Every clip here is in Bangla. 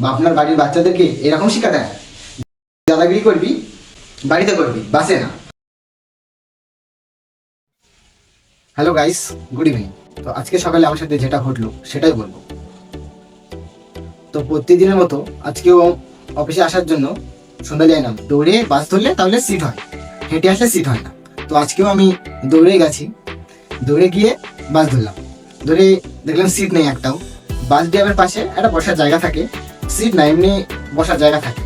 বা আপনার বাড়ির বাচ্চাদেরকে এরকম শিক্ষা দেন, দাদাগিরি করবি বাড়িতে করবি, বাসে না। Hello guys, good evening. তো আজকে সকালে আমার সাথে যেটা ঘটলো সেটাই বলবো। তো প্রতিদিনের মতো আজকেও অফিসে আসার জন্য সন্ধ্যায় এলাম, দৌড়ে বাস ধরলে তাহলে সিট হয়, হেঁটে আসলে সিট হয় না। তো আজকেও আমি দৌড়ে গেছি, দৌড়ে গিয়ে বাস ধরলাম, ধরে দেখলাম সিট নেই একটাও। বাস ড্রাইভার পাশে একটা বসার জায়গা থাকে, সিট না, এমনি বসার জায়গা থাকে,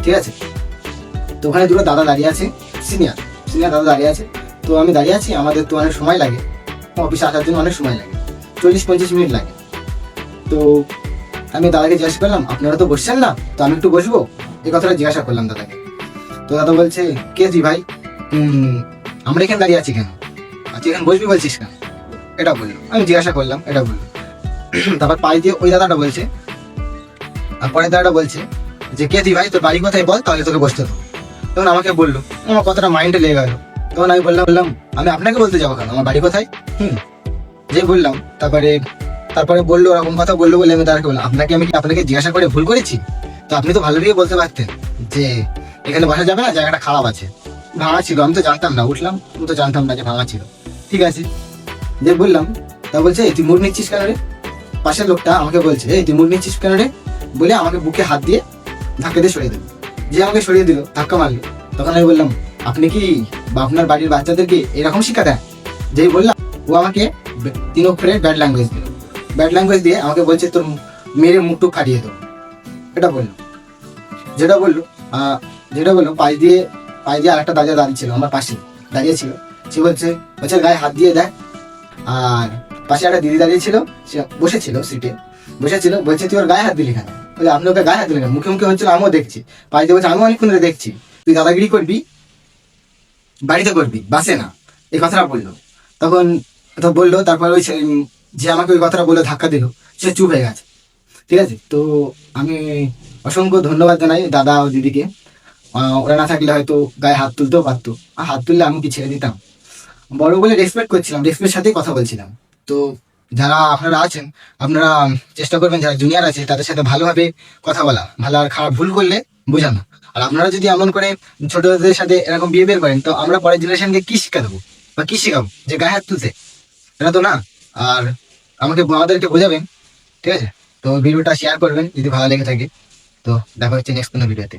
ঠিক আছে। তো ওখানে দুটো দাদা দাঁড়িয়ে আছে, সিনিয়র সিনিয়র দাদা দাঁড়িয়ে আছে। তো আমি দাঁড়িয়ে আছি, আমাদের তো অনেক সময় লাগে, অফিসে আসার জন্য অনেক সময় লাগে, 40-25 মিনিট লাগে। তো আমি দাদাকে জিজ্ঞাসা করলাম, আপনারা তো বসছেন না, তো আমি একটু বসবো, এই কথাটা জিজ্ঞাসা করলাম দাদাকে। তো দাদা বলছে, কে তুই ভাই, আমরা এখানে দাঁড়িয়ে আছি কেন, আচ্ছা এখানে বসবি বলছিস কেন, এটা বললো। আমি জিজ্ঞাসা করলাম, এটা বললো। তারপর পাশ দিয়ে ওই দাদাটা বলছে, আর পরের দাদাটা বলছে যে, কে তুই ভাই, তোর বাড়ি কোথায় বল, তাহলে তোকে বসতে দেবো। তখন আমাকে বললো, আমার কথাটা মাইন্ডে লেগে গেল। তখন আমি বললাম আমি আপনাকে বলতে যাবো কেন, আমার বাড়ি কোথায়। যে বললাম, তারপরে তারপরে বললো, ওরকম কথা বললো বলে আমি তাকে বললাম, আপনাকে জিজ্ঞাসা করে ভুল করেছি, তো আপনি তো ভালোভাবে বলতে পারতেন যে এখানে বসা যাবে না, জায়গাটা খারাপ আছে, ভাঙা ছিল, আমি তো জানতাম না, উঠলাম, আমি তো জানতাম না যে ভাঙা ছিল, ঠিক আছে। যে বললাম, তা বলছে, এই তুই মুড নিচ্ছিস কেন রে। পাশের লোকটা আমাকে বলছে, এই তুই মুড নিচ্ছিস কেন রে, বলে আমাকে বুকে হাত দিয়ে ধাক্কা দিয়ে সরিয়ে দিল। যে আমাকে সরিয়ে দিল, ধাক্কা মারলো। তখন আমি বললাম, আপনি কি বা আপনার বাড়ির বাচ্চাদেরকে এরকম শিক্ষা দেন। যেই বললাম, ও আমাকে 3 অক্ষরের ব্যাড ল্যাঙ্গুয়েজ দিল। ব্যাড ল্যাঙ্গুয়েজ দিয়ে আমাকে বলছে, তোর মেরে মুখটুক ফাটিয়ে দেবো, এটা বললো। যেটা বললো যেটা বললো, পায়ে দিয়ে আরেকটা দাদা দাঁড়িয়ে ছিল, আমার পাশে দাঁড়িয়ে ছিল। সে বলছে গায়ে হাত দিয়ে দেয়। আর পাশে একটা দিদি দাঁড়িয়ে ছিল, সে বসেছিল সিটে, বসেছিল, বলছে তুই ওর গায়ে হাত দিলি কেন, বলে আপনি ওকে গায়ে হাত দিলেন, মুখে মুখে হচ্ছিল, আমিও দেখছি। পায়ে দিয়ে বলছে, আমিও অনেকক্ষণ ধরে দেখছি, তুই দাদাগিরি করবি বাড়িতে করবি, বাসে না, এই কথাটা বললো। তখন তো বললো, তারপর ওই যে আমাকে ওই কথাটা বললো, ধাক্কা দিল, সে চুপ হয়ে গেছে, ঠিক আছে। তো আমি অসংখ্য ধন্যবাদ জানাই দাদা ও দিদিকে। ওরা না থাকলে হয়তো গায়ে হাত তুলতেও পারতো, আর হাত তুললে আমি কি ছেড়ে দিতাম। বড় বলে রেসপেক্ট করছিলাম, রেসপেক্টের সাথেই কথা বলছিলাম। তো যারা আপনারা আছেন, আপনারা চেষ্টা করবেন, যারা জুনিয়র আছে তাদের সাথে ভালোভাবে কথা বলা, ভালো আর খারাপ ভুল করলে বোঝানো। আর আপনারা যদি এমন করে ছোটদের সাথে এরকম বিহেভিয়ার করেন, তো আমরা পরের জেনারেশনকে কি শিক্ষা দেবো বা কি শেখাবো, যে গায়ে হাত তুলতে, এটা তো না। আর আমাদেরকে বোঝাবেন, ঠিক আছে। তো ভিডিওটা শেয়ার করবেন যদি ভালো লেগে থাকে। তো দেখা হচ্ছে নেক্সট কোনো ভিডিওতে।